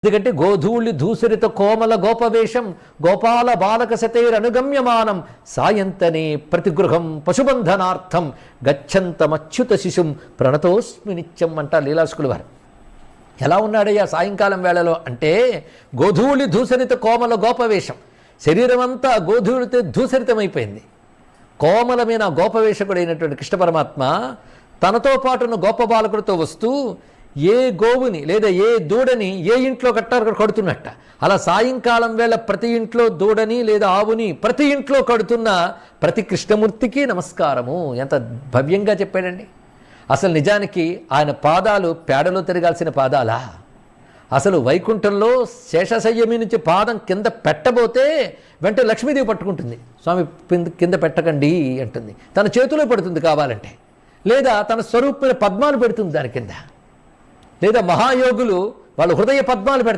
ఎందుకంటే గోధూళి ధూసరిత కోమల గోపవేషం గోపాల బాలక శతైరనుగమ్యమానం సాయంతనే ప్రతిగృహం పశుబంధనార్థం గచ్చంతమచ్యుత శిశుం ప్రణతోస్మి నిత్యం అంటారు లీలాసుకులు వారు. ఎలా ఉన్నాడయ్యా సాయంకాలం వేళలో అంటే గోధూళి ధూసరిత కోమల గోపవేషం, శరీరం అంతా గోధూళితో ధూసరితమైపోయింది. కోమలమైన గోపవేషకుడైనటువంటి కృష్ణ పరమాత్మ తనతో పాటున్న గోప బాలకుడితో వస్తూ ఏ గోవుని లేదా ఏ దూడని ఏ ఇంట్లో కట్టారు కడుతున్నట్ట. అలా సాయంకాలం వేళ ప్రతి ఇంట్లో దూడని లేదా ఆవుని ప్రతి ఇంట్లో కడుతున్న ప్రతి కృష్ణమూర్తికి నమస్కారము. ఎంత భవ్యంగా చెప్పాడండి. అసలు నిజానికి ఆయన పాదాలు పేడలో తిరగాల్సిన పాదాలా? అసలు వైకుంఠంలో శేషశయ్యమి నుంచి పాదం కింద పెట్టబోతే వెంట లక్ష్మీదేవి పట్టుకుంటుంది. స్వామి కింద పెట్టకండి అంటుంది. తన చేతిలో పడుతుంది కావాలంటే, లేదా తన స్వరూపమైన పద్మాలు పెడుతుంది దాని కింద, లేదా మహాయోగులు వాళ్ళ హృదయ పద్మాలు పెడతారు.